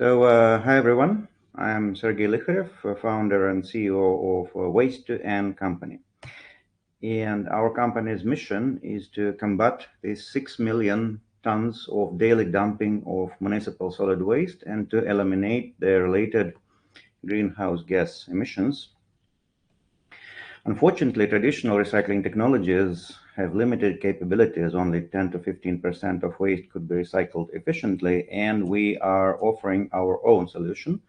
Hi everyone. I'm Sergey Likharev, founder and CEO of Waste to N company. And our company's mission is to combat these 6 million tons of daily dumping of municipal solid waste and to eliminate the related greenhouse gas emissions. Unfortunately, traditional recycling technologies have limited capabilities. Only 10 to 15% of waste could be recycled efficiently, and we are offering our own solution,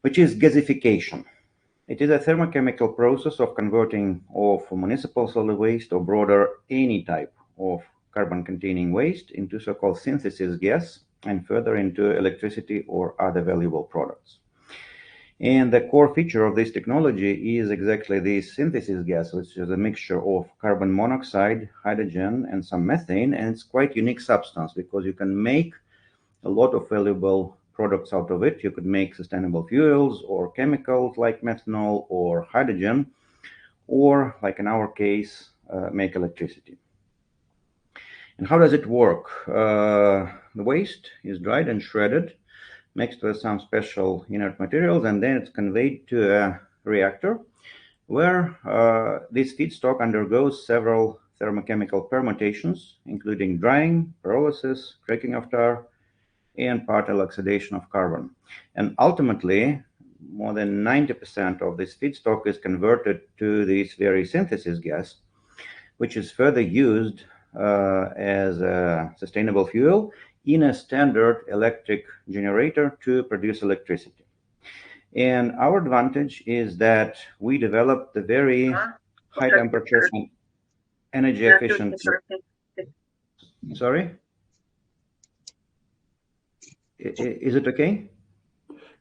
which is gasification. It is a thermochemical process of converting of municipal solid waste or broader any type of carbon-containing waste into so-called synthesis gas and further into electricity or other valuable products. And the core feature of this technology is exactly this synthesis gas, which is a mixture of carbon monoxide, hydrogen, and some methane. And it's quite unique substance because you can make a lot of valuable products out of it. You could make sustainable fuels or chemicals like methanol or hydrogen, or like in our case, make electricity. And how does it work? The waste is dried and shredded, mixed with some special inert materials, and then it's conveyed to a reactor where this feedstock undergoes several thermochemical permutations, including drying, pyrolysis, cracking of tar, and partial oxidation of carbon. And ultimately, more than 90% of this feedstock is converted to this very synthesis gas, which is further used as a sustainable fuel in a standard electric generator to produce electricity. And our advantage is that we developed the very high temperature and energy efficient. Sorry? Is it okay?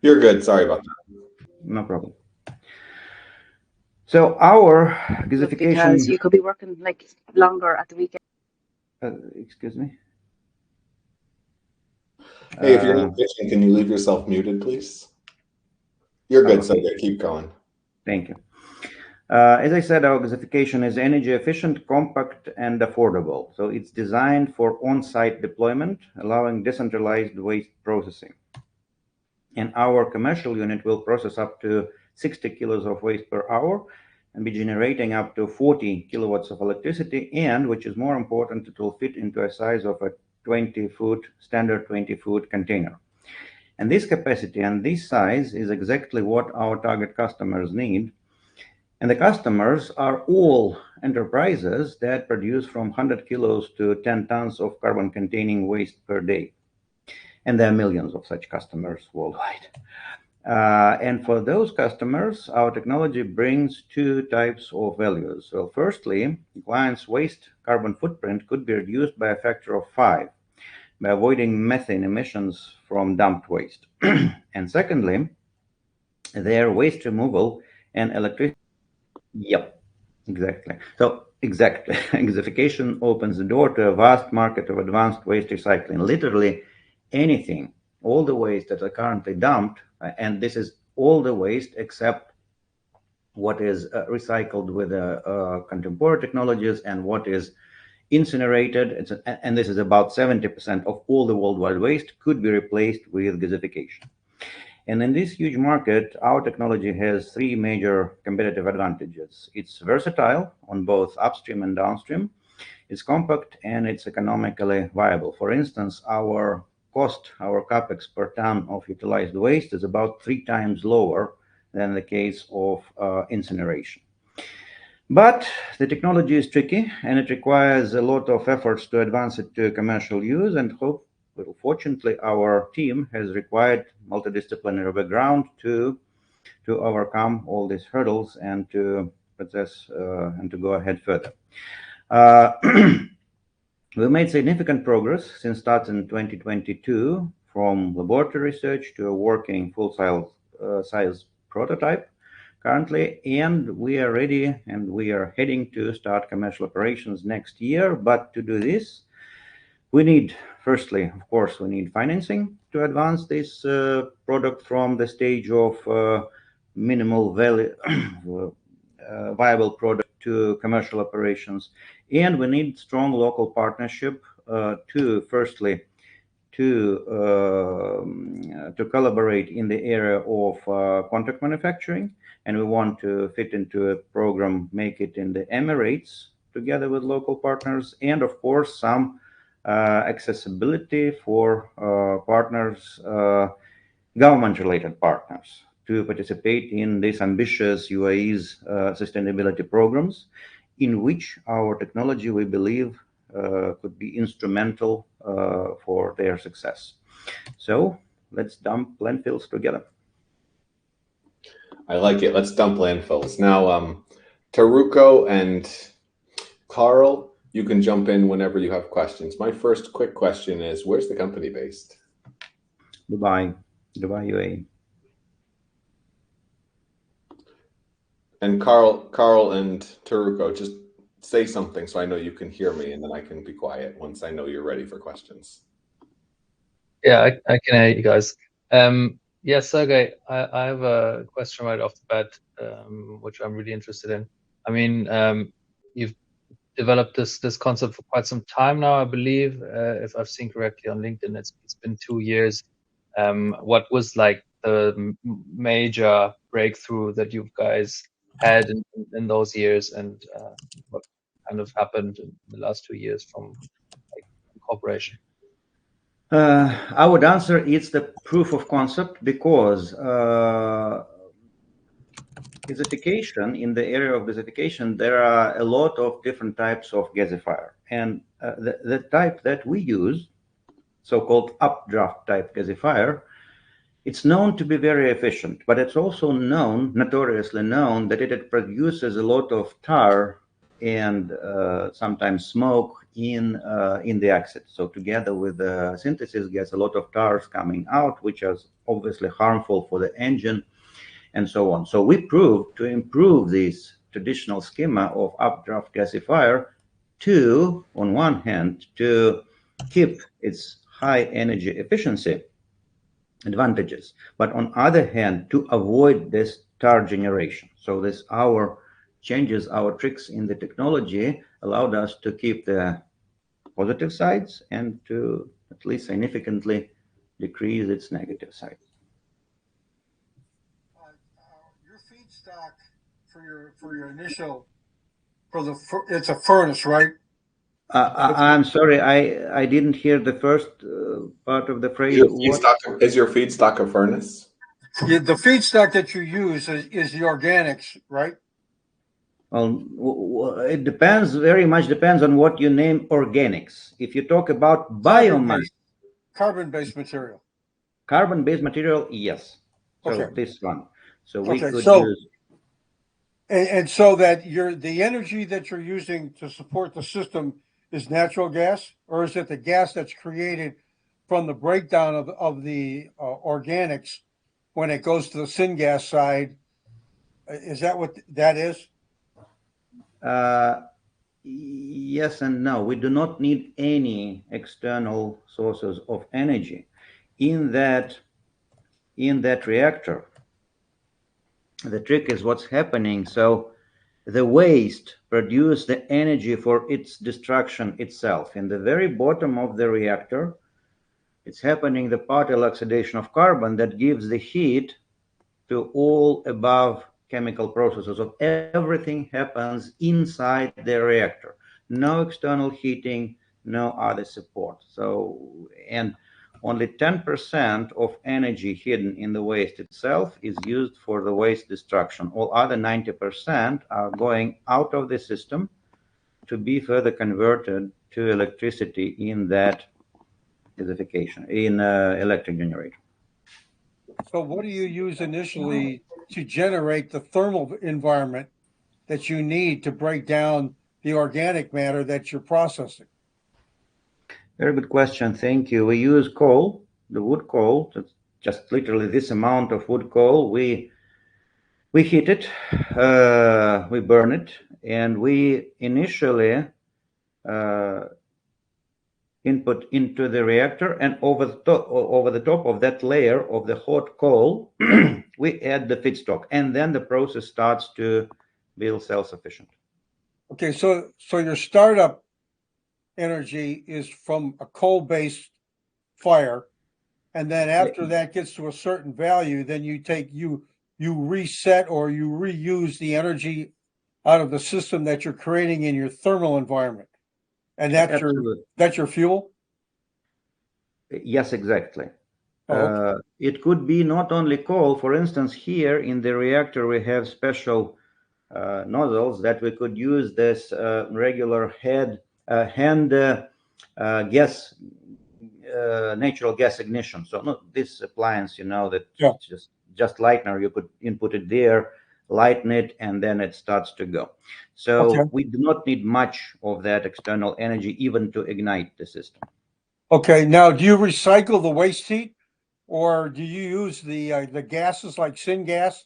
You're good. Sorry about that. No problem. So our gasification. Because you could be working like longer at the weekend. Excuse me. Hey, if you're in the kitchen, can you leave yourself muted, please? You're good, okay. Sergey. Keep going. Thank you. As I said, our gasification is energy efficient, compact, and affordable. So it's designed for on-site deployment, allowing decentralized waste processing. And our commercial unit will process up to 60 kilos of waste per hour and be generating up to 40 kilowatts of electricity. And which is more important, it will fit into a size of a 20-foot, standard 20-foot container. And this capacity and this size is exactly what our target customers need. And the customers are all enterprises that produce from 100 kilos to 10 tons of carbon-containing waste per day. And there are millions of such customers worldwide. And for those customers, our technology brings two types of values. So firstly, clients' waste carbon footprint could be reduced by a factor of 5 by avoiding methane emissions from dumped waste. And secondly, their waste removal and electricity. Yep, exactly. So exactly, gasification opens the door to a vast market of advanced waste recycling. Literally anything, all the waste that are currently dumped, and this is all the waste except what is recycled with contemporary technologies and what is incinerated, and this is about 70% of all the worldwide waste, could be replaced with gasification. And in this huge market, our technology has three major competitive advantages. It's versatile on both upstream and downstream, it's compact, and it's economically viable. For instance, our cost, our capex per ton of utilized waste is about 3 times lower than the case of incineration. But the technology is tricky, and it requires a lot of efforts to advance it to commercial use. And fortunately, our team has required multidisciplinary background to overcome all these hurdles and to process and to go ahead further. We made significant progress since starting in 2022, from laboratory research to a working full-size prototype currently, and we are ready and we are heading to start commercial operations next year. But to do this, we need, firstly, of course, we need financing to advance this product from the stage of minimal value, viable product to commercial operations. And we need strong local partnership to, firstly, to collaborate in the area of contract manufacturing, and we want to fit into a program, make it in the Emirates together with local partners, and of course some accessibility for partners, government-related partners, to participate in these ambitious UAE's sustainability programs, in which our technology, we believe, could be instrumental for their success. So let's dump landfills together. I like it. Let's dump landfills. Now, Taruko and Carl, you can jump in whenever you have questions. My first quick question is, where's the company based? Dubai, UAE. And Carl and Taruko, just say something so I know you can hear me, and then I can be quiet once I know you're ready for questions. Yeah, I can hear you guys. Yeah, Sergey, I have a question right off the bat, which I'm really interested in. I mean, you've developed this concept for quite some time now, I believe. If I've seen correctly on LinkedIn, it's been 2 years. What was like the major breakthrough that you guys had in those years, and what kind of happened in the last 2 years from like incorporation? I would answer it's the proof of concept, because gasification, in the area of gasification, there are a lot of different types of gasifier. And the type that we use, so-called updraft type gasifier, it's known to be very efficient, but it's also known, notoriously known, that it produces a lot of tar and sometimes smoke in the exit. So together with the synthesis gas, a lot of tars coming out, which is obviously harmful for the engine and so on. So we proved to improve this traditional schema of updraft gasifier to, on one hand, to keep its high energy efficiency advantages, but on other hand, to avoid this tar generation. So this our changes, our tricks in the technology allowed us to keep the positive sides and to at least significantly decrease its negative sides. Your feedstock for your initial it's a furnace, right? I'm sorry, I didn't hear the first part of the phrase. Is your feedstock a furnace? The feedstock that you use is the organics, right? Well, it depends, very much depends on what you name organics. If you talk about biomass, carbon-based material. Carbon-based material, yes. So okay. This one. So we could use. And so that the energy that you're using to support the system is natural gas, or is it the gas that's created from the breakdown of the organics when it goes to the syngas side? Is that what that is? Yes and no. We do not need any external sources of energy in that reactor. The trick is what's happening. So the waste produce the energy for its destruction itself. In the very bottom of the reactor, it's happening the partial oxidation of carbon that gives the heat to all above chemical processes. Of everything happens inside the reactor. No external heating, no other support. So, and only 10% of energy hidden in the waste itself is used for the waste destruction. All other 90% are going out of the system to be further converted to electricity in that gasification, in electric generator. So what do you use initially to generate the thermal environment that you need to break down the organic matter that you're processing? Very good question. Thank you. We use coal, the wood coal. That's just literally this amount of wood coal. We heat it, we burn it, and we initially input into the reactor, and over the top of that layer of the hot coal, we add the feedstock, and then the process starts to be self-sufficient. Okay, so your startup energy is from a coal-based fire, and then after that gets to a certain value, then you reset or you reuse the energy out of the system that you're creating in your thermal environment, and Absolutely. that's your fuel. Yes, exactly. Okay. It could be not only coal. For instance, here in the reactor, we have special nozzles that we could use this regular hand gas, natural gas ignition. So not this appliance, that just lightener. You could input it there, lighten it, and then it starts to go. So we do not need much of that external energy even to ignite the system. Okay. Now, do you recycle the waste heat, or do you use the gases like syngas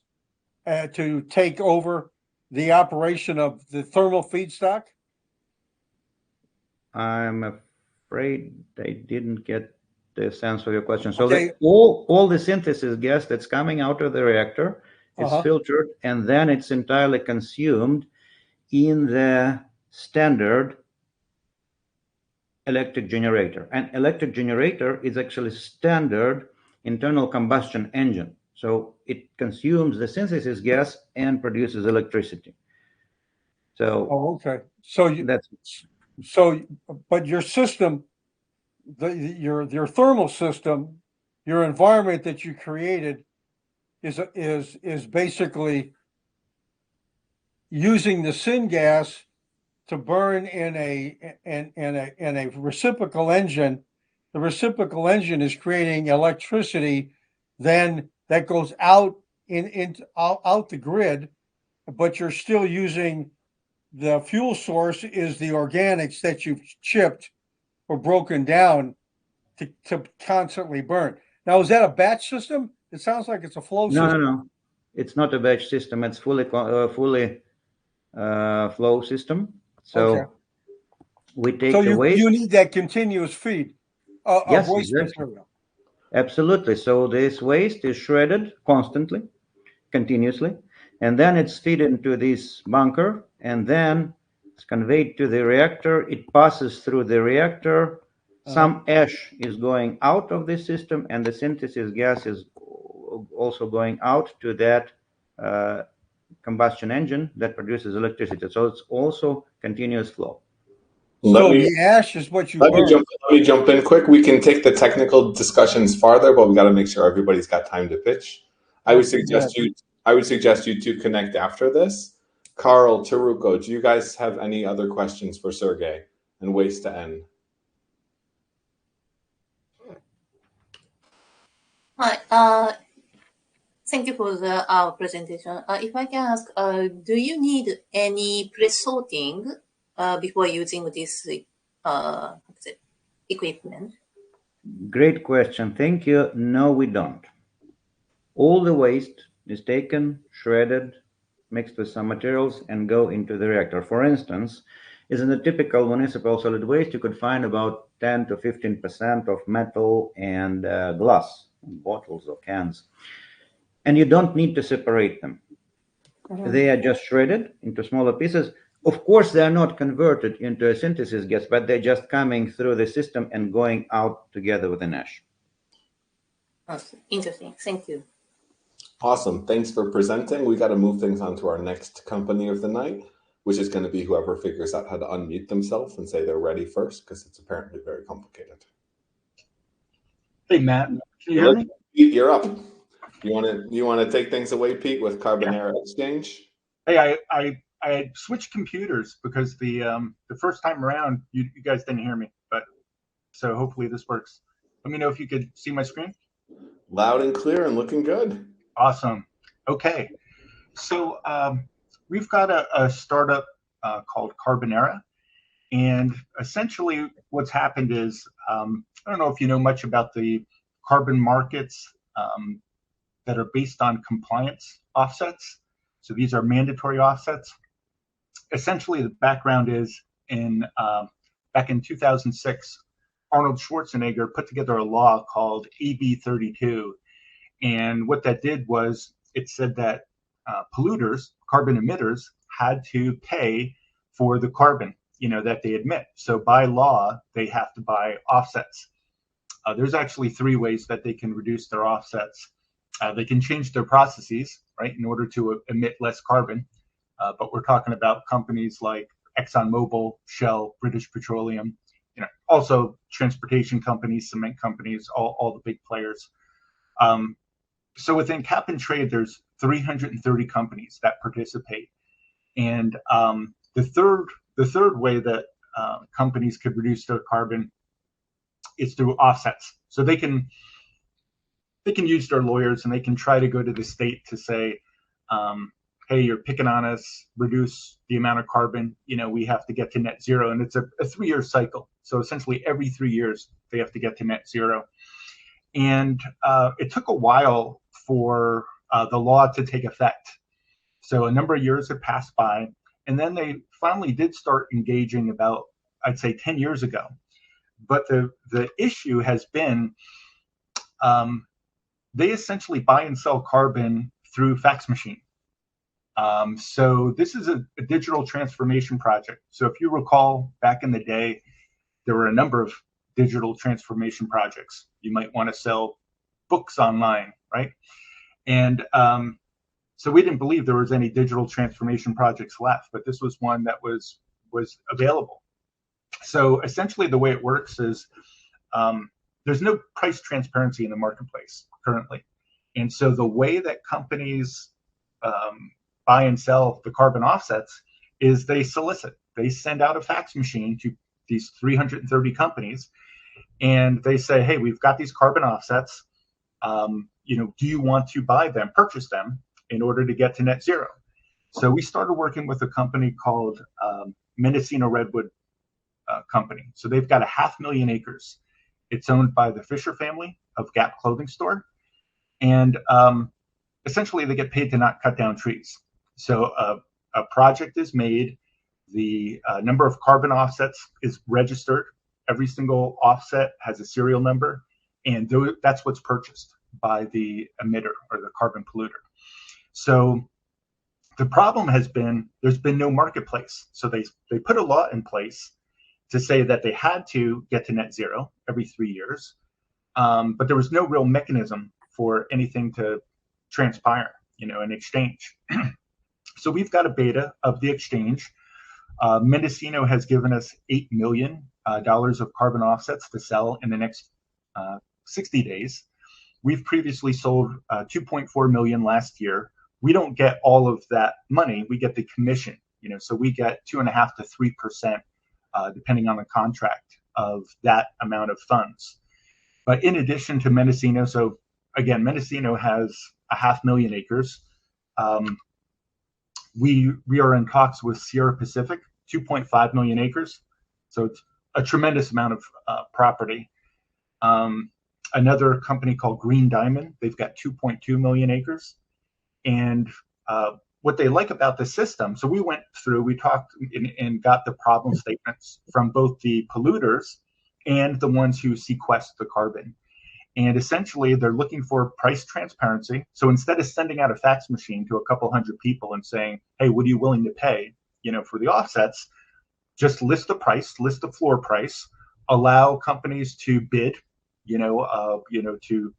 to take over the operation of the thermal feedstock? I'm afraid I didn't get the sense of your question. So Okay. all the synthesis gas that's coming out of the reactor is filtered, and then it's entirely consumed in the standard electric generator. An electric generator is actually standard internal combustion engine. So it consumes the synthesis gas and produces electricity. So but your system, your thermal system, your environment that you created is basically using the syngas to burn in a reciprocal engine. The reciprocal engine is creating electricity, then that goes out out the grid, but you're still using the fuel source is the organics that you've chipped or broken down to constantly burn. Now, is that a batch system? It sounds like it's a flow system. No. It's not a batch system. It's fully flow system. So we take the waste. You need that continuous feed of waste material. Absolutely. So this waste is shredded constantly, continuously, and then it's fed into this bunker, and then it's conveyed to the reactor. It passes through the reactor. Some ash is going out of the system, and the synthesis gas is also going out to that combustion engine that produces electricity. So it's also continuous flow. So the ash is what you burn. Let me jump in quick. We can take the technical discussions farther, but we got to make sure everybody's got time to pitch. I would suggest you to connect after this. Carl, Taruko, do you guys have any other questions for Sergey and ways to end? Hi. Thank you for the presentation. If I can ask, do you need any pre-sorting before using this equipment? Great question. Thank you. No, we don't. All the waste is taken, shredded, mixed with some materials, and go into the reactor. For instance, in the typical municipal solid waste, you could find about 10 to 15% of metal and glass, bottles or cans. And you don't need to separate them. They are just shredded into smaller pieces. Of course, they are not converted into a synthesis gas, but they're just coming through the system and going out together with an ash. Awesome. Interesting. Thank you. Awesome. Thanks for presenting. We got to move things on to our next company of the night, which is going to be whoever figures out how to unmute themselves and say they're ready first, because it's apparently very complicated. Hey, Matt, can you hear me? You're up. You want to take things away, Pete, with Carbonera Exchange? Hey, I switched computers because the first time around you guys didn't hear me, but so hopefully this works. Let me know if you could see my screen. Loud and clear and looking good. Awesome. Okay, so we've got a startup called Carbonera, and essentially what's happened is I don't know if you know much about the carbon markets that are based on compliance offsets. So these are mandatory offsets. Essentially, the background is back in 2006, Arnold Schwarzenegger put together a law called AB 32. And what that did was it said that polluters, carbon emitters, had to pay for the carbon, that they emit. So by law, they have to buy offsets. There's actually 3 ways that they can reduce their offsets. They can change their processes, right, in order to emit less carbon. But we're talking about companies like ExxonMobil, Shell, British Petroleum, also transportation companies, cement companies, all the big players. So within cap and trade, there's 330 companies that participate. And the third way that companies could reduce their carbon is through offsets. So they can use their lawyers and they can try to go to the state to say, hey, you're picking on us, reduce the amount of carbon, we have to get to net zero. And it's a 3-year cycle. So essentially every 3 years, they have to get to net zero. And it took a while for the law to take effect. So a number of years have passed by. And then they finally did start engaging about, I'd say, 10 years ago. But the issue has been they essentially buy and sell carbon through fax machine. So this is a digital transformation project. So if you recall, back in the day, there were a number of digital transformation projects. You might want to sell books online, right? And so we didn't believe there was any digital transformation projects left, but this was one that was available. So essentially the way it works is there's no price transparency in the marketplace currently. And so the way that companies buy and sell the carbon offsets is they solicit. They send out a fax machine to these 330 companies, and they say, hey, we've got these carbon offsets. Do you want to buy them, purchase them in order to get to net zero? So we started working with a company called Mendocino Redwood Company. So they've got 500,000 acres. It's owned by the Fisher family of Gap Clothing Store. And essentially they get paid to not cut down trees. So a project is made, the number of carbon offsets is registered. Every single offset has a serial number, and that's what's purchased by the emitter or the carbon polluter. So the problem has been there's been no marketplace. So they put a law in place to say that they had to get to net zero every 3 years, but there was no real mechanism for anything to transpire, an exchange. So we've got a beta of the exchange. Mendocino has given us $8 million of carbon offsets to sell in the next 60 days. We've previously sold 2.4 million last year. We don't get all of that money. We get the commission, so we get 2.5% to 3%, depending on the contract, of that amount of funds. But in addition to Mendocino, so again, Mendocino has 500,000 acres. We are in talks with Sierra Pacific, 2.5 million acres. So it's a tremendous amount of property. Another company called Green Diamond, they've got 2.2 million acres. And what they like about the system, so we went through, we talked and got the problem statements from both the polluters and the ones who sequester the carbon. And essentially, they're looking for price transparency. So instead of sending out a fax machine to a couple hundred people and saying, hey, what are you willing to pay, for the offsets, just list the price, list the floor price, allow companies to bid, to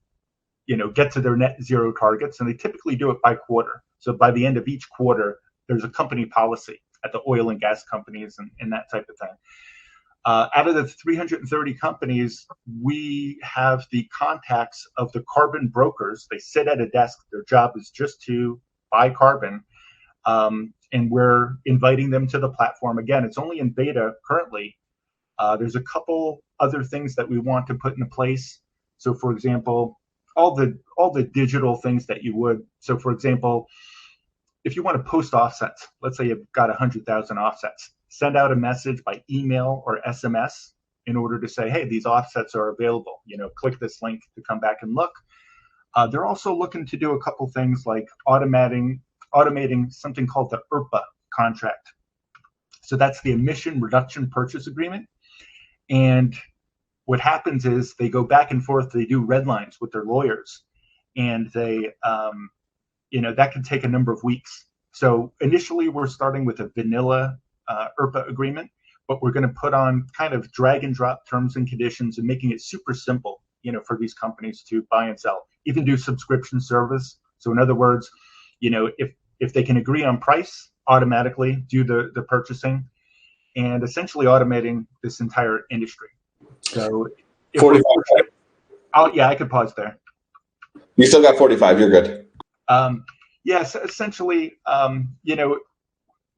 get to their net zero targets. And they typically do it by quarter. So by the end of each quarter, there's a company policy at the oil and gas companies and that type of thing. Out of the 330 companies, we have the contacts of the carbon brokers. They sit at a desk. Their job is just to buy carbon. And we're inviting them to the platform. Again, it's only in beta currently. There's a couple other things that we want to put into place. So for example, all the digital things that you would. So for example, if you want to post offsets, let's say you've got 100,000 offsets, send out a message by email or SMS in order to say, hey, these offsets are available. Click this link to come back and look. They're also looking to do a couple things like automating something called the ERPA contract. So that's the Emission Reduction Purchase Agreement. And what happens is they go back and forth. They do red lines with their lawyers, and they, that can take a number of weeks. So initially, we're starting with a vanilla ERPA agreement, but we're going to put on kind of drag and drop terms and conditions and making it super simple for these companies to buy and sell, even do subscription service. So in other words, if they can agree on price, automatically do the purchasing, and essentially automating this entire industry. So if 45. yeah, I could pause there. You still got 45. You're good. Yes, essentially,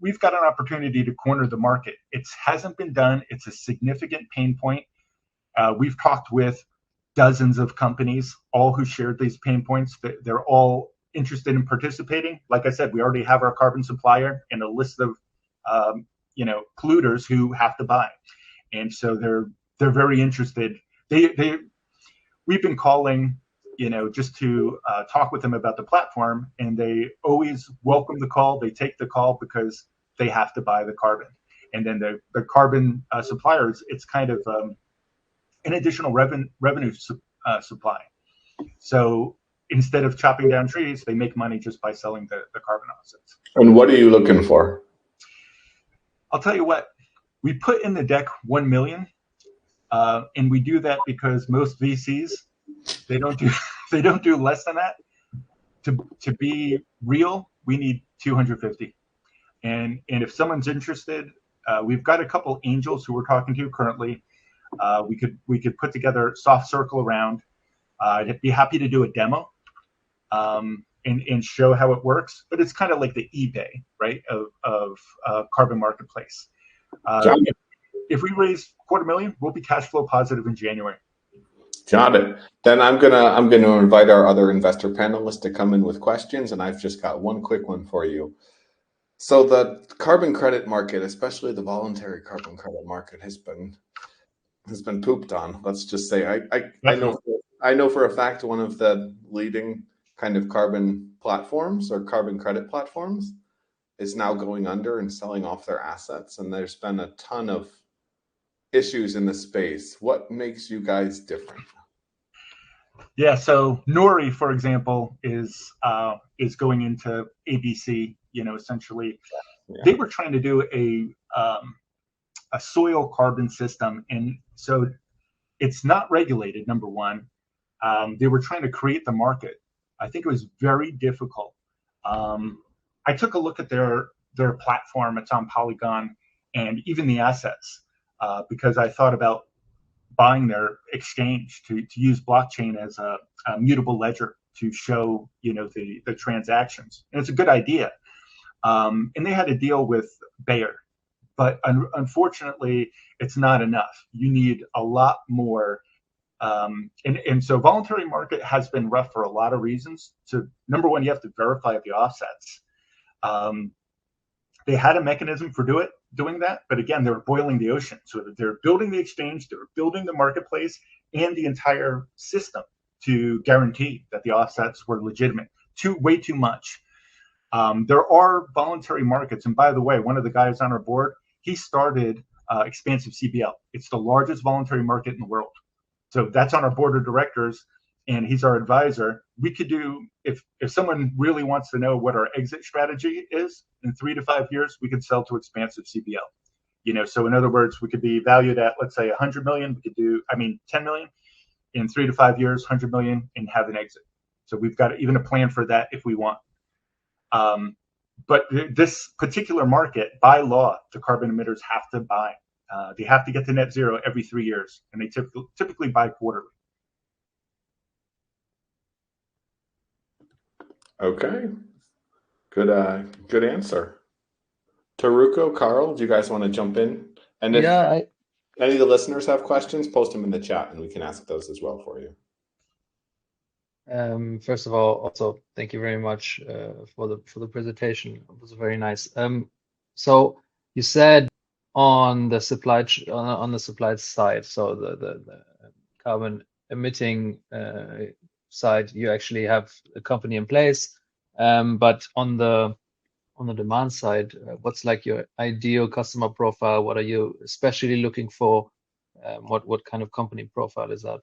we've got an opportunity to corner the market. It hasn't been done. It's a significant pain point. We've talked with dozens of companies, all who shared these pain points. They're all interested in participating. Like I said, we already have our carbon supplier and a list of polluters who have to buy, and so they're very interested. We've been calling, just to talk with them about the platform, and they always welcome the call. They take the call because they have to buy the carbon, and then the carbon suppliers, it's kind of an additional revenue supply. So instead of chopping down trees, they make money just by selling the carbon offsets. And what are you looking for? I'll tell you what, we put in the deck 1 million, and we do that because most VCs, they don't do less than that. To be real, we need 250. And if someone's interested, we've got a couple angels who we're talking to currently. We could put together a soft circle around. I'd be happy to do a demo and show how it works. But it's kind of like the eBay, right, of carbon marketplace. If we raise $250,000, we'll be cash flow positive in January. Got it. Then I'm gonna invite our other investor panelists to come in with questions, and I've just got one quick one for you. So the carbon credit market, especially the voluntary carbon credit market, has been pooped on. Let's just say I know for a fact one of the leading kind of carbon platforms or carbon credit platforms is now going under and selling off their assets, and there's been a ton of issues in the space. What makes you guys different? Yeah, so Nori, for example, is going into ABC. Essentially, they were trying to do a soil carbon system, and so it's not regulated. Number one, they were trying to create the market. I think it was very difficult. I took a look at their platform. It's on Polygon, and even the assets, because I thought about buying their exchange to use blockchain as a mutable ledger to show the transactions, and it's a good idea. And they had a deal with Bayer, but unfortunately, it's not enough. You need a lot more. And so voluntary market has been rough for a lot of reasons. So number one, you have to verify the offsets. They had a mechanism for doing that, but again, they were boiling the ocean. So they're building the exchange, they're building the marketplace and the entire system to guarantee that the offsets were legitimate. Way too much. There are voluntary markets, and by the way, one of the guys on our board, he started Expansive CBL. It's the largest voluntary market in the world. So that's on our board of directors, and he's our advisor. We could do, if someone really wants to know what our exit strategy is, in 3 to 5 years, we could sell to Expansive CBL. So in other words, we could be valued at, let's say, 100 million. We could do, 10 million in 3 to 5 years, 100 million, and have an exit. So we've got even a plan for that if we want. But this particular market, by law, the carbon emitters have to buy. They have to get to net zero every 3 years, and they typically buy quarterly. Okay, good answer. Taruko, Carl, do you guys want to jump in? And if any of the listeners have questions, post them in the chat, and we can ask those as well for you. First of all, also thank you very much for the presentation. It was very nice. So you said on the supply side, so the carbon emitting side, you actually have a company in place, but on the demand side, what's like your ideal customer profile? What are you especially looking for? What kind of company profile is that?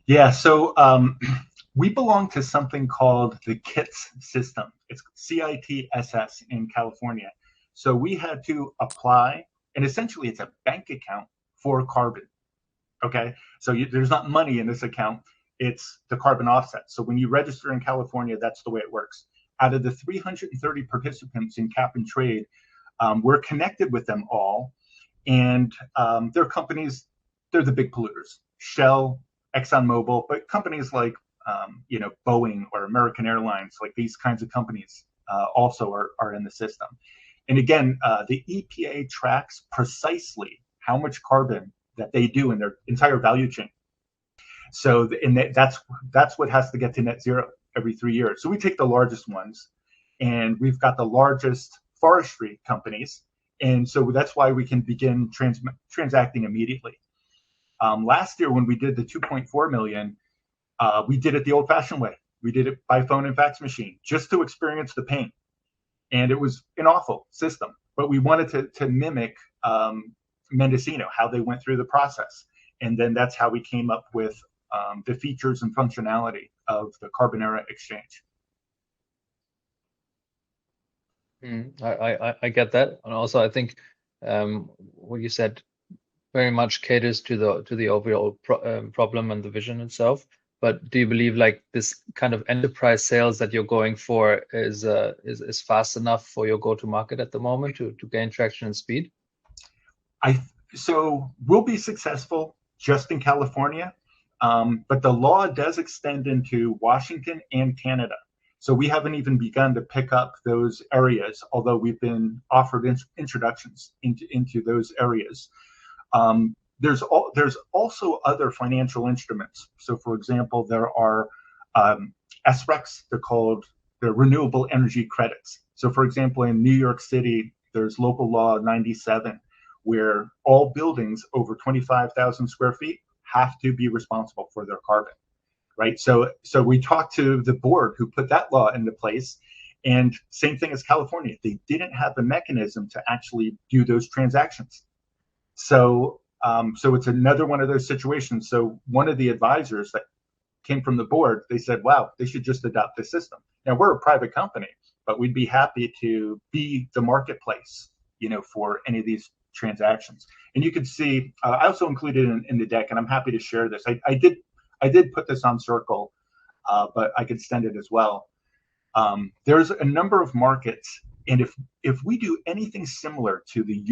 Yeah, so we belong to something called the KITS system. It's CITSS in California. So we had to apply, and essentially it's a bank account for carbon. Okay, so there's not money in this account. It's the carbon offset. So when you register in California, that's the way it works. Out of the 330 participants in cap and trade, we're connected with them all, and they're companies. They're the big polluters: Shell, ExxonMobil, but companies like Boeing or American Airlines, like these kinds of companies, also are in the system. And again, the EPA tracks precisely how much carbon that they do in their entire value chain. So, that's what has to get to net zero every 3 years. So we take the largest ones, and we've got the largest forestry companies, and so that's why we can begin transacting immediately. Last year, when we did the 2.4 million, we did it the old-fashioned way. We did it by phone and fax machine, just to experience the pain. And it was an awful system, but we wanted to mimic Mendocino, how they went through the process. And then that's how we came up with the features and functionality of the Carbonera exchange. I get that, and also I think what you said very much caters to the overall problem and the vision itself. But do you believe like this kind of enterprise sales that you're going for is fast enough for your go-to-market at the moment to gain traction and speed? So we'll be successful just in California, but the law does extend into Washington and Canada. So we haven't even begun to pick up those areas, although we've been offered introductions into those areas. There's also other financial instruments. So, for example, there are SRECs. They're called the renewable energy credits. So, for example, in New York City, there's local law 97, where all buildings over 25,000 square feet have to be responsible for their carbon, right? So we talked to the board who put that law into place, and same thing as California, they didn't have the mechanism to actually do those transactions. So it's another one of those situations. So one of the advisors that came from the board, they said, wow, they should just adopt this system. Now, we're a private company, but we'd be happy to be the marketplace, for any of these transactions. And you can see, I also included in the deck, and I'm happy to share this. I did put this on Circle, but I could send it as well. There's a number of markets, and if we do anything similar to the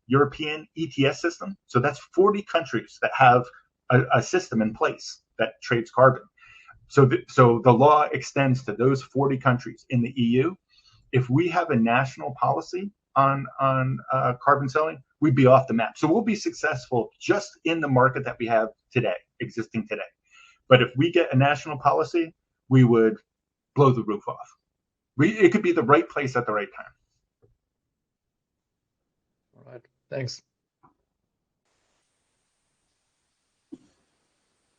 European ETS system, so that's 40 countries that have a system in place that trades carbon. So the law extends to those 40 countries in the EU. If we have a national policy on carbon selling, we'd be off the map. So we'll be successful just in the market that we have today, existing today. But if we get a national policy, we would blow the roof off. It could be the right place at the right time. All right, thanks.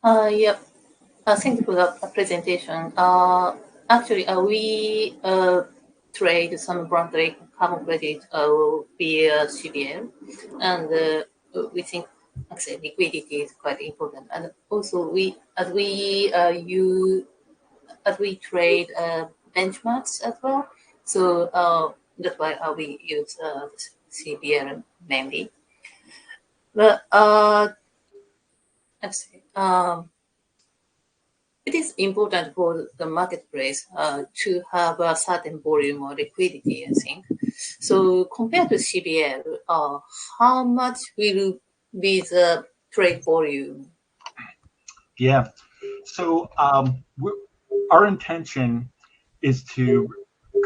Yeah, thank you for the presentation. Actually, we trade some voluntary carbon credit via CBL, and we think actually liquidity is quite important. And also, as we trade benchmarks as well, so that's why we use CBL mainly. But actually, it is important for the marketplace to have a certain volume or liquidity, I think. So compared to CBL, how much will be the trade volume? Yeah. So our intention is to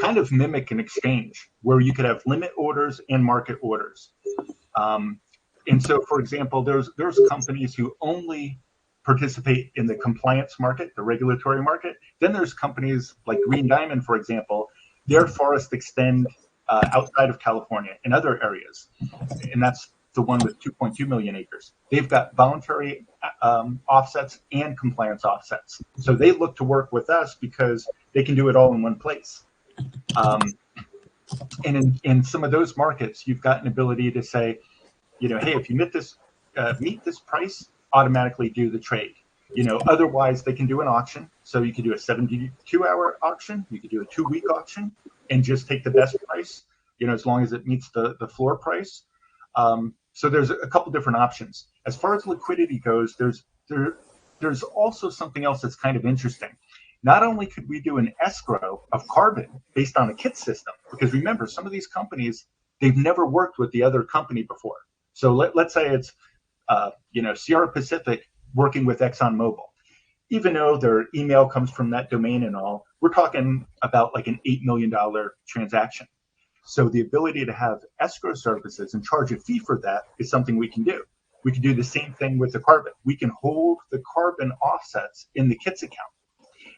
kind of mimic an exchange where you could have limit orders and market orders. And so, for example, there's companies who only participate in the compliance market, the regulatory market. Then there's companies like Green Diamond, for example. Their forests extend outside of California in other areas, and that's the one with 2.2 million acres. They've got voluntary offsets and compliance offsets. So they look to work with us because they can do it all in one place. And in some of those markets, you've got an ability to say, hey, if you meet this price, automatically do the trade. Otherwise they can do an auction. So you could do a 72-hour auction, you could do a 2-week auction, and just take the best price, as long as it meets the floor price. So there's a couple different options. As far as liquidity goes, there's also something else that's kind of interesting. Not only could we do an escrow of carbon based on a kit system, because remember, some of these companies, they've never worked with the other company before. So let's say it's Sierra Pacific working with ExxonMobil. Even though their email comes from that domain and all, we're talking about like an $8 million transaction. So the ability to have escrow services and charge a fee for that is something we can do. We can do the same thing with the carbon. We can hold the carbon offsets in the kits account.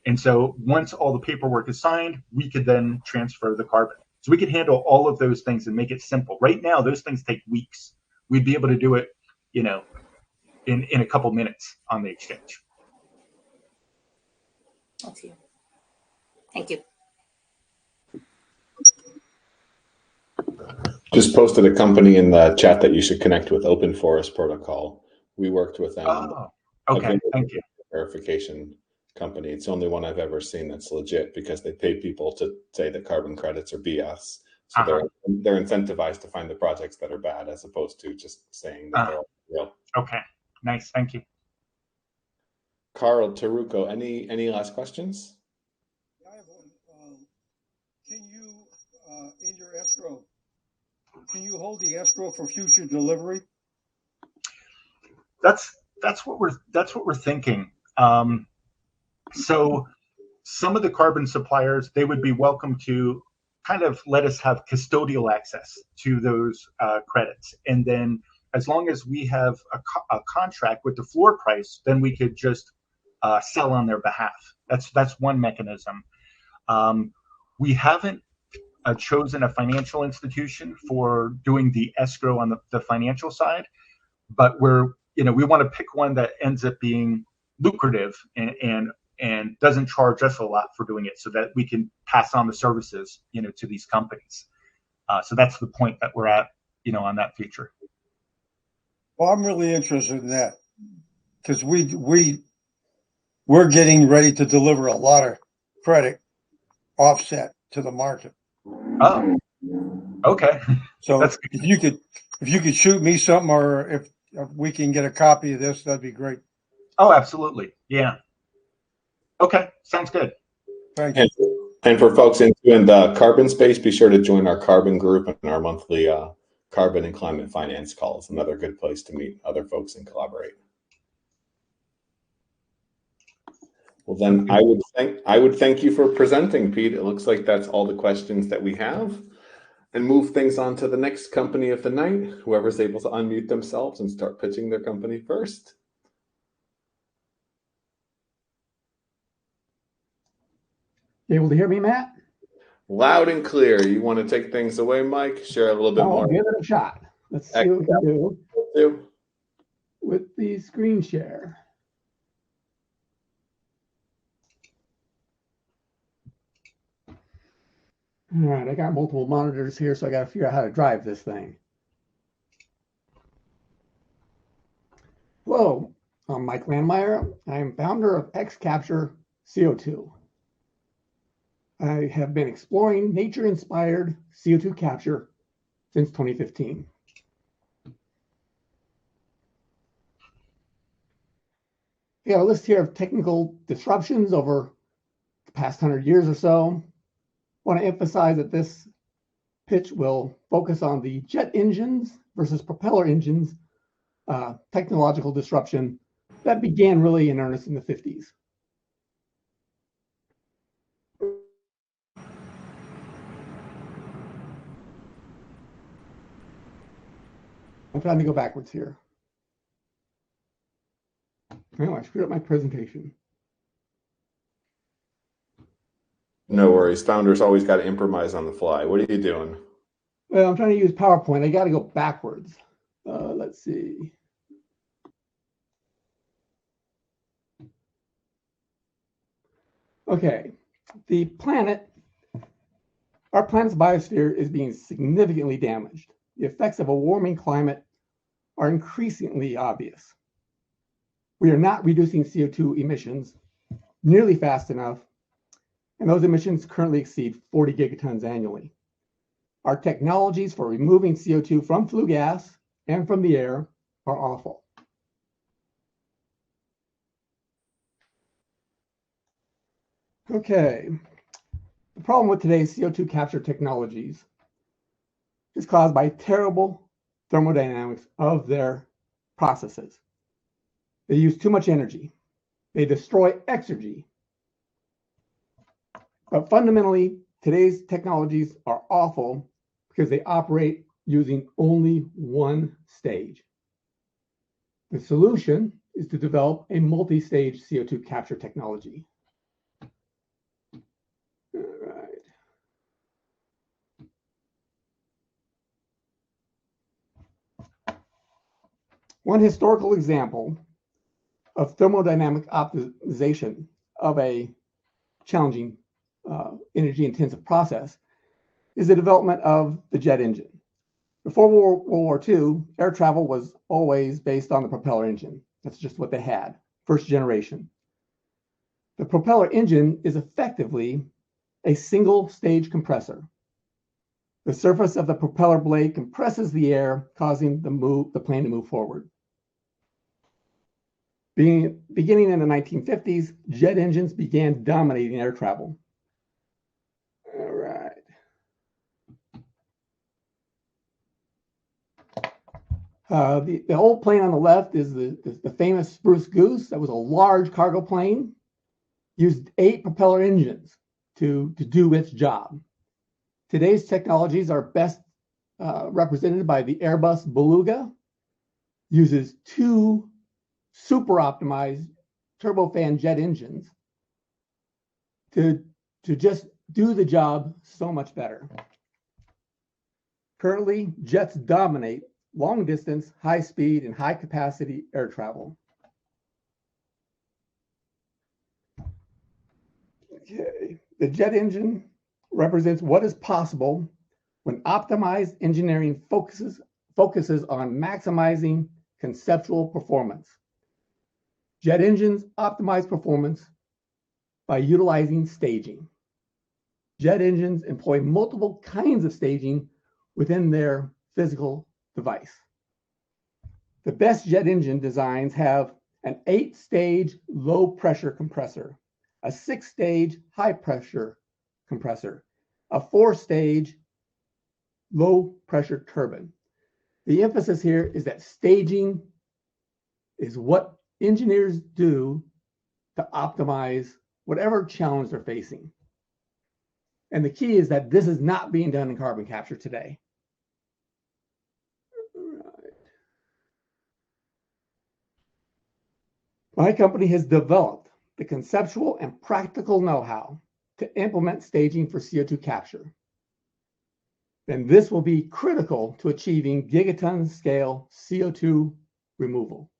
And so once all the paperwork is signed, we could then transfer the carbon. So we could handle all of those things and make it simple. Right now, those things take weeks. We'd be able to do it, in a couple minutes on the exchange. Thank you. Thank you. Just posted a company in the chat that you should connect with, Open Forest Protocol. We worked with them. Oh, okay. Thank you. Verification company. It's the only one I've ever seen that's legit because they pay people to say that carbon credits are BS. So they're incentivized to find the projects that are bad as opposed to just saying that they're real. Okay. Nice. Thank you. Carl, Taruko, any last questions? I have one. Can you, in your escrow, can you hold the escrow for future delivery? That's what we're thinking. So some of the carbon suppliers, they would be welcome to kind of let us have custodial access to those credits. And then as long as we have a contract with the floor price, then we could just sell on their behalf. That's one mechanism. We haven't chosen a financial institution for doing the escrow on the financial side, but we want to pick one that ends up being lucrative and doesn't charge us a lot for doing it, so that we can pass on the services, to these companies. So that's the point that we're at, on that feature. Well, I'm really interested in that because we're getting ready to deliver a lot of credit offset to the market. Oh, okay. So if you could shoot me something, or if we can get a copy of this, that'd be great. Oh, absolutely. Yeah. Okay. Sounds good. Thank you. And for folks in the carbon space, be sure to join our carbon group and our monthly carbon and climate finance calls. Another good place to meet other folks and collaborate. Well, then I would thank you for presenting, Pete. It looks like that's all the questions that we have, and move things on to the next company of the night. Whoever's able to unmute themselves and start pitching their company first. You able to hear me, Matt? Loud and clear. You want to take things away, Mike? Share a little bit more. Give it a shot. Let's see what we can do with the screen share. All right, I got multiple monitors here, so I got to figure out how to drive this thing. Hello, I'm Mike Landmeier. I'm founder of X-Capture CO2. I have been exploring nature-inspired CO2 capture since 2015. We got a list here of technical disruptions over the past 100 years or so. I want to emphasize that this pitch will focus on the jet engines versus propeller engines technological disruption that began really in earnest in the 50s. I'm trying to go backwards here. Oh, I screwed up my presentation. No worries. Founders always got to improvise on the fly. What are you doing? Well, I'm trying to use PowerPoint. I got to go backwards. Let's see. Okay, our planet's biosphere is being significantly damaged. The effects of a warming climate are increasingly obvious. We are not reducing CO2 emissions nearly fast enough, and those emissions currently exceed 40 gigatons annually. Our technologies for removing CO2 from flue gas and from the air are awful. Okay, the problem with today's CO2 capture technologies is caused by terrible thermodynamics of their processes. They use too much energy. They destroy exergy. But fundamentally, today's technologies are awful because they operate using only one stage. The solution is to develop a multi-stage CO2 capture technology. All right. One historical example of thermodynamic optimization of a challenging energy-intensive process is the development of the jet engine. Before World War II, air travel was always based on the propeller engine. That's just what they had, first generation. The propeller engine is effectively a single-stage compressor. The surface of the propeller blade compresses the air, causing the plane to move forward. Beginning in the 1950s, jet engines began dominating air travel. All right. The old plane on the left is the famous Spruce Goose. That was a large cargo plane, used 8 propeller engines to do its job. Today's technologies are best represented by the Airbus Beluga, uses 2 super optimized turbofan jet engines to just do the job so much better. Currently, jets dominate long distance, high speed, and high capacity air travel. Okay. The jet engine represents what is possible when optimized engineering focuses on maximizing conceptual performance. Jet engines optimize performance by utilizing staging. Jet engines employ multiple kinds of staging within their physical device. The best jet engine designs have an 8-stage low pressure compressor, a 6-stage high pressure compressor, a 4-stage low pressure turbine. The emphasis here is that staging is what engineers do to optimize whatever challenge they're facing. And the key is that this is not being done in carbon capture today. My company has developed the conceptual and practical know-how to implement staging for CO2 capture. And this will be critical to achieving gigaton scale CO2 removal.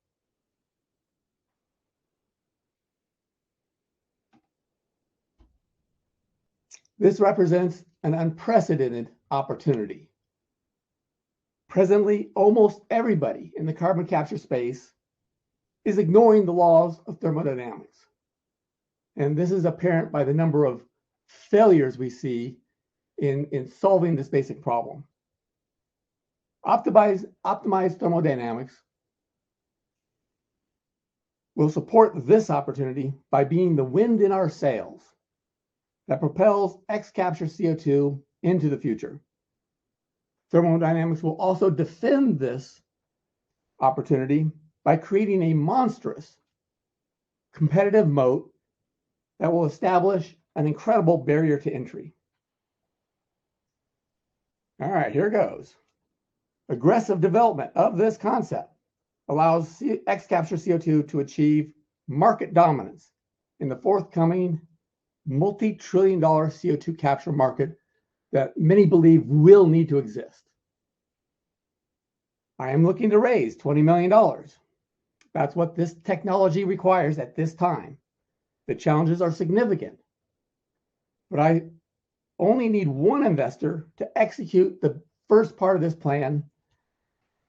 This represents an unprecedented opportunity. Presently, almost everybody in the carbon capture space is ignoring the laws of thermodynamics. And this is apparent by the number of failures we see in solving this basic problem. Optimized thermodynamics will support this opportunity by being the wind in our sails that propels X-capture CO2 into the future. Thermodynamics will also defend this opportunity by creating a monstrous competitive moat that will establish an incredible barrier to entry. All right, here goes. Aggressive development of this concept allows X-capture CO2 to achieve market dominance in the forthcoming multi-trillion-dollar CO2 capture market that many believe will need to exist. I am looking to raise $20 million. That's what this technology requires at this time. The challenges are significant, but I only need one investor to execute the first part of this plan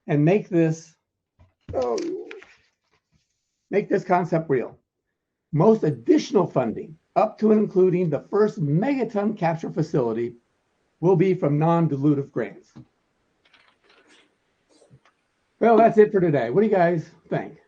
and make this concept real. Most additional funding, up to and including the first megaton capture facility, will be from non-dilutive grants. Well, that's it for today. What do you guys think?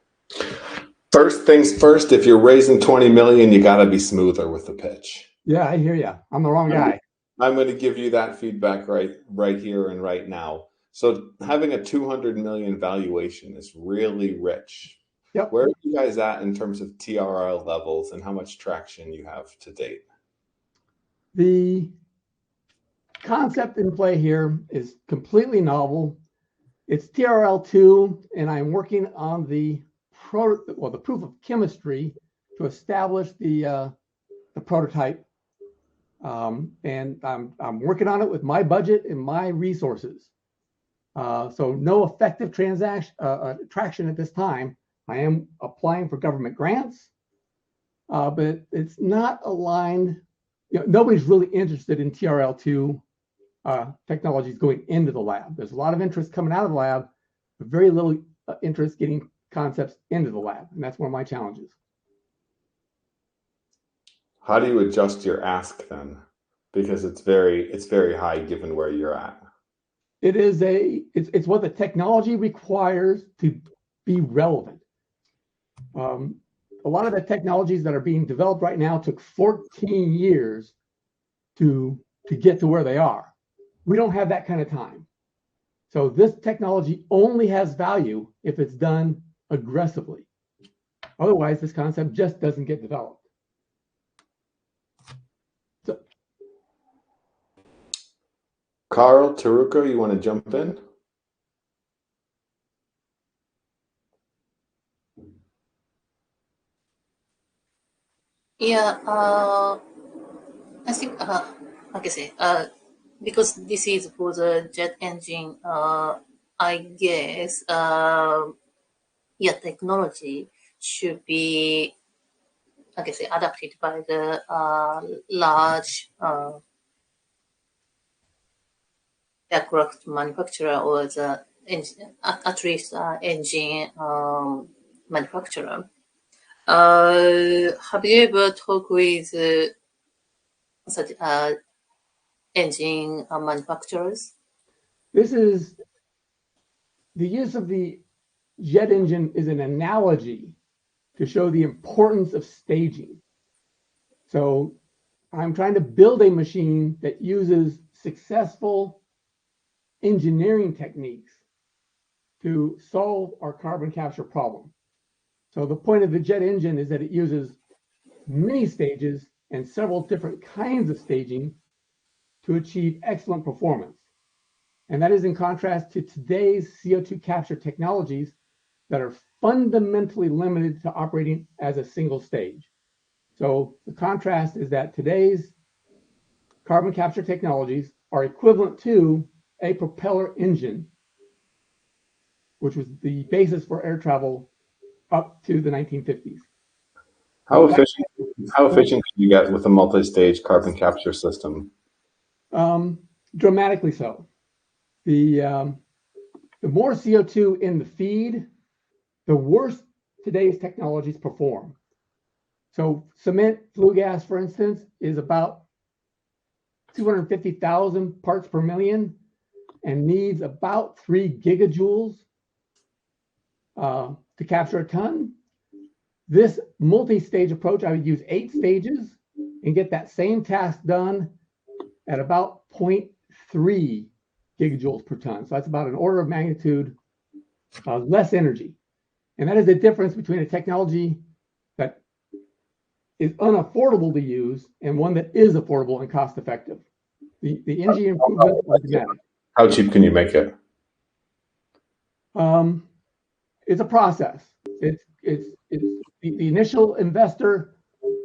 First things first, if you're raising 20 million, you got to be smoother with the pitch. Yeah, I hear you. I'm the wrong guy. I'm going to give you that feedback right here and right now. So having a 200 million valuation is really rich. Yep. Where are you guys at in terms of TRL levels and how much traction you have to date? The concept in play here is completely novel. It's TRL2, and I'm working on the proof of chemistry to establish the prototype. And I'm working on it with my budget and my resources. So no effective traction at this time. I am applying for government grants, but it's not aligned. Nobody's really interested in TRL2 technologies going into the lab. There's a lot of interest coming out of the lab, but very little interest getting concepts into the lab, and that's one of my challenges. How do you adjust your ask then? Because it's very high given where you're at. It's what the technology requires to be relevant. A lot of the technologies that are being developed right now took 14 years to get to where they are. We don't have that kind of time. So this technology only has value if it's done aggressively. Otherwise, this concept just doesn't get developed. So, Carl, Taruko, you want to jump in? Yeah, I think, like I say, because this is for the jet engine, I guess, yeah, technology should be, like I say, adapted by the large aircraft manufacturer or the engine, at least engine manufacturer. Have you ever talked with such engine manufacturers? this is the use of the jet engine is an analogy to show the importance of staging. So I'm trying to build a machine that uses successful engineering techniques to solve our carbon capture problem. So the point of the jet engine is that it uses many stages and several different kinds of staging to achieve excellent performance. And that is in contrast to today's CO2 capture technologies that are fundamentally limited to operating as a single stage. So the contrast is that today's carbon capture technologies are equivalent to a propeller engine, which was the basis for air travel up to the 1950s. How efficient can you get with a multi-stage carbon capture system? Dramatically so. The more CO2 in the feed, the worse today's technologies perform. So cement flue gas, for instance, is about 250,000 parts per million and needs about 3 gigajoules to capture a ton. This multi-stage approach, I would use 8 stages and get that same task done at about 0.3 gigajoules per ton. So that's about an order of magnitude less energy. And that is the difference between a technology that is unaffordable to use and one that is affordable and cost effective. The energy improvements are dramatic. How cheap can you make it? It's a process. It's the initial investor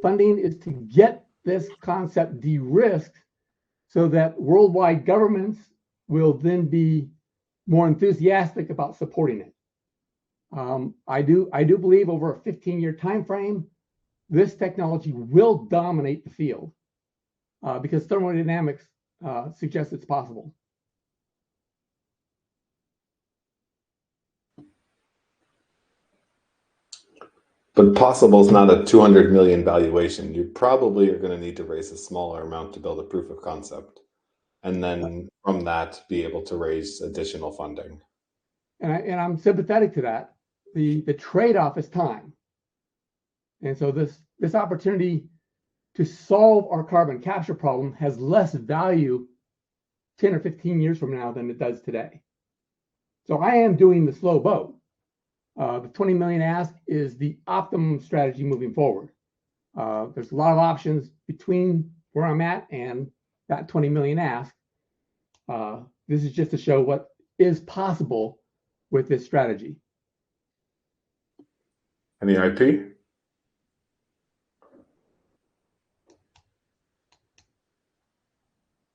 funding is to get this concept de-risked so that worldwide governments will then be more enthusiastic about supporting it. I do believe over a 15-year time frame, this technology will dominate the field because thermodynamics suggests it's possible. But possible is not a 200 million valuation. You probably are going to need to raise a smaller amount to build a proof of concept. And then from that, be able to raise additional funding. and I'm sympathetic to that. The trade-off is time. And so this opportunity to solve our carbon capture problem has less value 10 or 15 years from now than it does today. So I am doing the slow boat. The 20 million ask is the optimum strategy moving forward. There's a lot of options between where I'm at and that 20 million ask. This is just to show what is possible with this strategy. Any IP?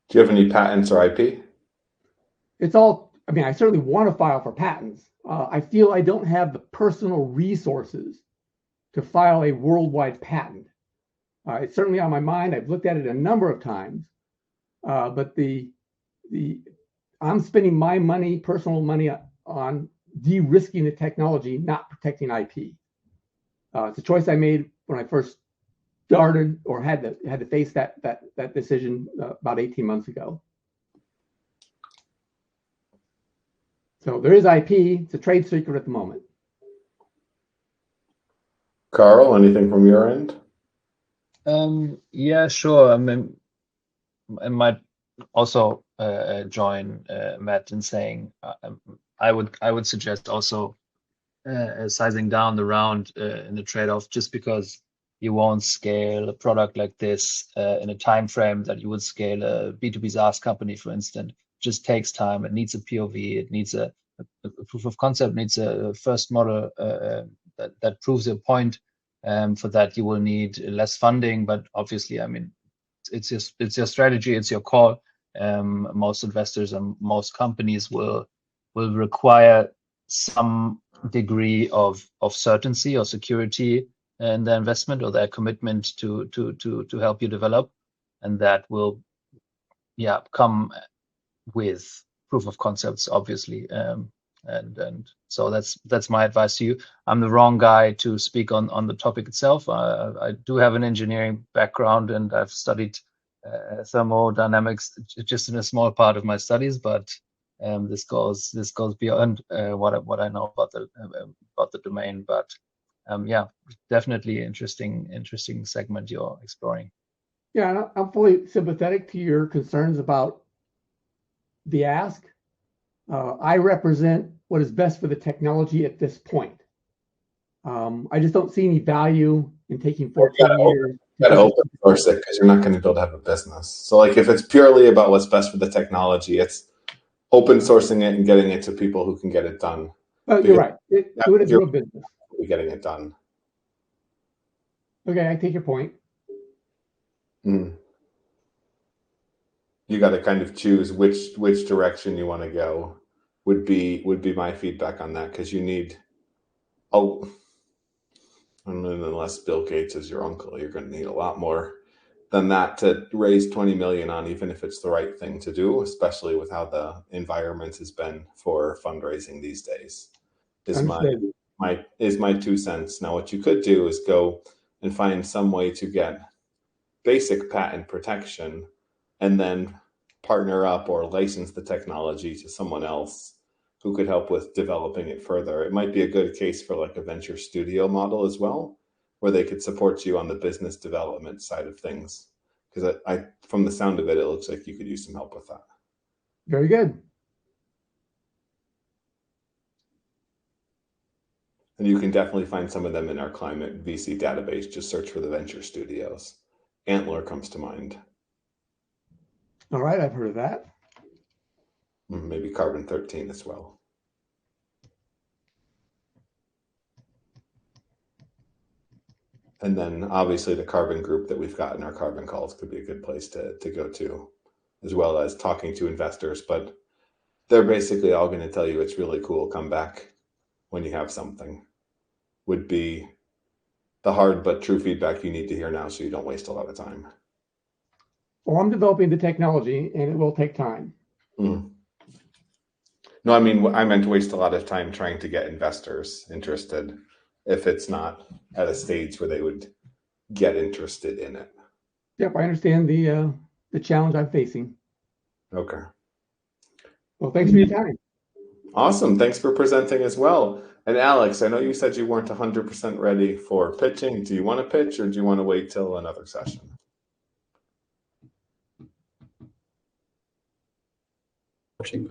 Do you have any patents or IP? It's all, I mean, I certainly want to file for patents. I feel I don't have the personal resources to file a worldwide patent. It's certainly on my mind. I've looked at it a number of times, but I'm spending my money, personal money, on de-risking the technology, not protecting IP. It's a choice I made when I first started, or had to face that decision about 18 months ago. So there is IP. It's a trade secret at the moment. Carl, anything from your end? Yeah, sure. I mean, I might also join Matt in saying I would suggest also sizing down the round in the trade-off, just because you won't scale a product like this in a time frame that you would scale a B2B SaaS company, for instance. It just takes time. It needs a POV. It needs a proof of concept. Needs a first model that proves a point. For that, you will need less funding. But obviously, I mean, it's your strategy. It's your call. Most investors and most companies will require some degree of certainty or security in their investment or their commitment to help you develop, and that will come with proof of concepts, obviously. And so that's my advice to you. I'm the wrong guy to speak on the topic itself. I do have an engineering background, and I've studied thermodynamics just in a small part of my studies, but this goes beyond what I know about the domain. But yeah, definitely interesting segment you're exploring. Yeah, I'm fully sympathetic to your concerns about the ask. I represent what is best for the technology at this point. I just don't see any value in taking 14 years. You gotta open source it, because you're not going to be able to have a business. So, like, if it's purely about what's best for the technology, it's open sourcing it and getting it to people who can get it done. You're right. Do it as a business. Getting it done. Okay, I take your point. You got to kind of choose which direction you want to go. Would be my feedback on that, because you need unless Bill Gates is your uncle, you're going to need a lot more than that to raise 20 million on, even if it's the right thing to do, especially with how the environment has been for fundraising these days. Is my 2 cents. Now, what you could do is go and find some way to get basic patent protection and then partner up or license the technology to someone else who could help with developing it further. It might be a good case for like a venture studio model as well, where they could support you on the business development side of things. Because I from the sound of it, it looks like you could use some help with that. Very good. And you can definitely find some of them in our climate VC database. Just search for the venture studios. Antler comes to mind. All right, I've heard of that. Maybe Carbon 13 as well. And then obviously the carbon group that we've got in our carbon calls could be a good place to go to, as well as talking to investors. But they're basically all going to tell you it's really cool. Come back when you have something, would be the hard but true feedback you need to hear now, so you don't waste a lot of time. Well, I'm developing the technology, and it will take time. No, I mean, I meant to waste a lot of time trying to get investors interested if it's not at a stage where they would get interested in it. Yep, I understand the challenge I'm facing. Okay. Well, thanks for your time. Awesome. Thanks for presenting as well. And Alex, I know you said you weren't 100% ready for pitching. Do you want to pitch or do you want to wait till another session?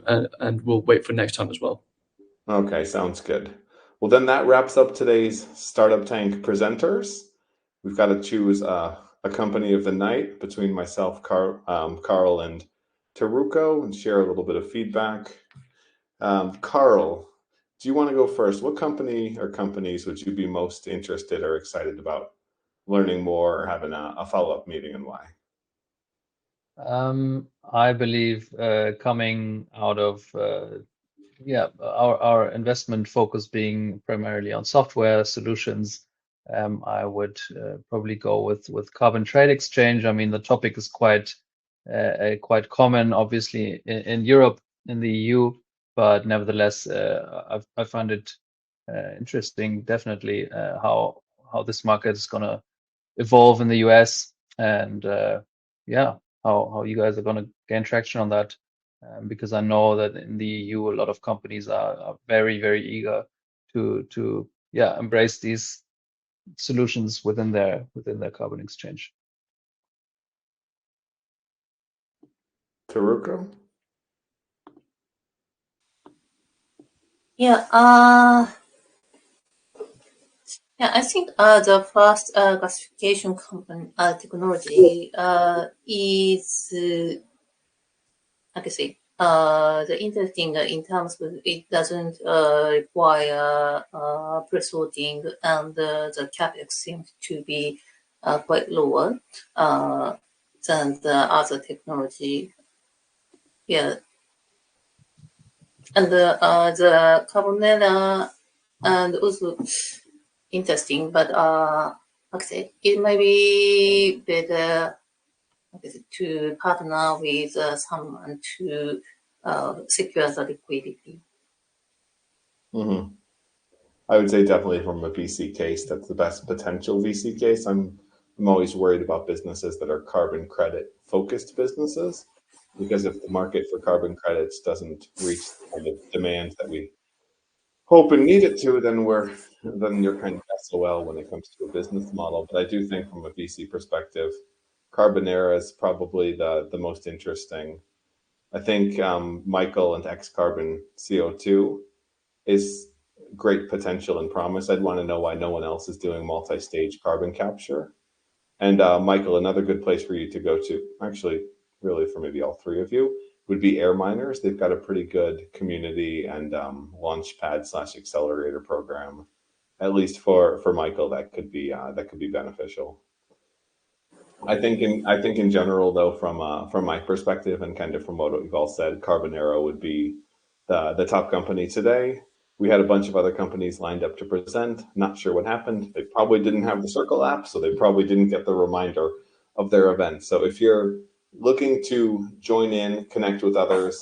And we'll wait for next time as well. Okay, sounds good. Well, then that wraps up today's Startup Tank presenters. We've got to choose a company of the night between myself, Carl, and Teruko, and share a little bit of feedback. Carl, do you want to go first? What company or companies would you be most interested or excited about learning more or having a follow-up meeting, and why? I believe coming out of our investment focus being primarily on software solutions, I would probably go with Carbon Trade Exchange. I mean, the topic is quite common, obviously, in Europe, in the EU, but nevertheless, I find it interesting, definitely, how this market is going to evolve in the US, and how you guys are going to gain traction on that. Because I know that in the EU, a lot of companies are very, very eager to embrace these solutions within their carbon exchange. Teruko? Yeah, I think the first classification company technology is, like I say, the interesting in terms of it doesn't require pre-sorting, and the capex seems to be quite lower than the other technology. Yeah, and the Carbonera and also interesting, but like I say, it might be better to partner with someone to secure the liquidity. Mm-hmm. I would say definitely from a VC case, that's the best potential VC case. I'm always worried about businesses that are carbon credit focused businesses, because if the market for carbon credits doesn't reach the kind of demand that we hope and need it to, then you're kind of SOL when it comes to a business model. But I do think from a VC perspective, Carbonera is probably the most interesting. I think Michael and X-Carbon CO2 is great potential and promise. I'd want to know why no one else is doing multi-stage carbon capture. And Michael, another good place for you to go to, actually, really for maybe all three of you, would be Air Miners. They've got a pretty good community and launchpad/accelerator program. At least for Michael, that could be beneficial. I think in general, though, from my perspective and kind of from what we've all said, Carbonera would be the top company today. We had a bunch of other companies lined up to present. Not sure what happened. They probably didn't have the Circle app, so they probably didn't get the reminder of their event. So if you're looking to join in, connect with others,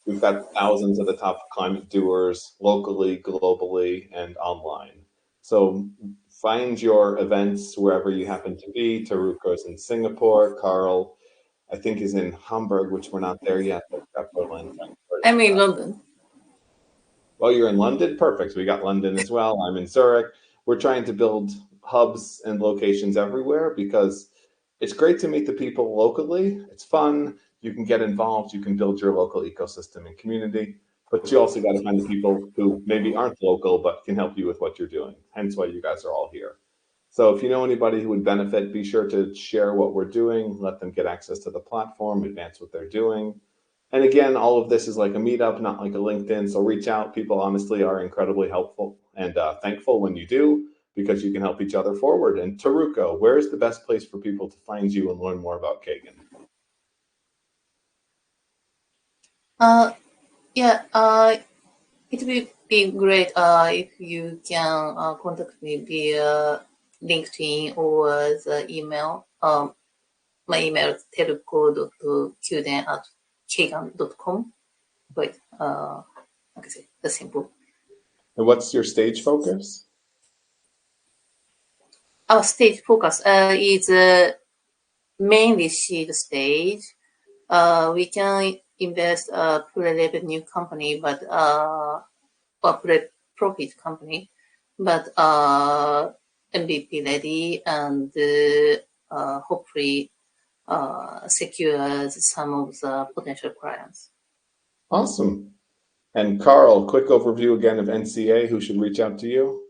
we've got thousands of the top climate doers locally, globally, and online. So find your events wherever you happen to be. Teruko's in Singapore. Carl, I think, is in Hamburg, which we're not there yet. But we've got Berlin, Frankfurt. I'm in London. Well, you're in London? Perfect. We got London as well. I'm in Zurich. We're trying to build hubs and locations everywhere because it's great to meet the people locally. It's fun. You can get involved. You can build your local ecosystem and community. But you also got to find the people who maybe aren't local but can help you with what you're doing. Hence why you guys are all here. So if you know anybody who would benefit, be sure to share what we're doing. Let them get access to the platform, advance what they're doing. And again, all of this is like a meetup, not like a LinkedIn. So reach out. People honestly are incredibly helpful and thankful when you do, because you can help each other forward. And Teruko, where is the best place for people to find you and learn more about Kagan? It would be great if you can contact me via LinkedIn or the email. My email is teruko.kyuden@kagan.com. But like I say, that's simple. And what's your stage focus? Our stage focus is mainly seed stage. We can invest a pre-revenue company, but or pre-profit company, but MVP ready and hopefully secures some of the potential clients. Awesome. And Carl, quick overview again of NCA, who should reach out to you?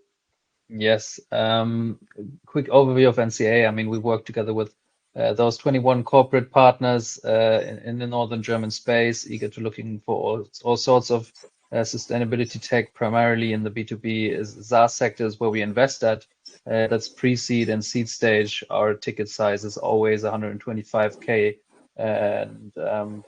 Yes, quick overview of NCA. I mean, we work together with those 21 corporate partners in the northern German space, eager to looking for all sorts of sustainability tech, primarily in the B2B SaaS sectors where we invest at. That's pre-seed and seed stage. Our ticket size is always 125K. And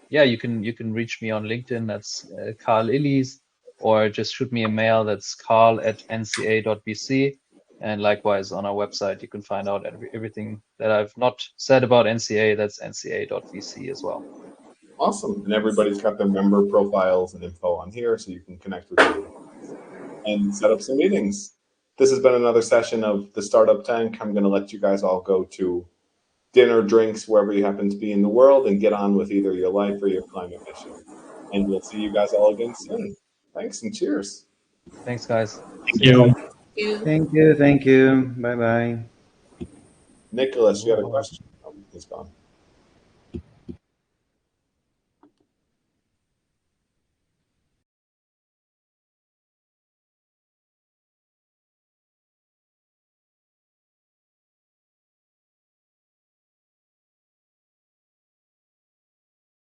yeah, you can reach me on LinkedIn. That's Carl Illies, or just shoot me a mail. That's carl@nca.vc. And likewise on our website, you can find out everything that I've not said about NCA. That's nca.vc as well. Awesome. And everybody's got their member profiles and info on here, so you can connect with them and set up some meetings. This has been another session of the Startup Tank. I'm going to let you guys all go to dinner, drinks, wherever you happen to be in the world, and get on with either your life or your climate mission. And we'll see you guys all again soon. Thanks and cheers. Thanks, guys. Thank you. Thank you. Thank you. Bye-bye. Nicholas, you had a question? Oh, he's gone.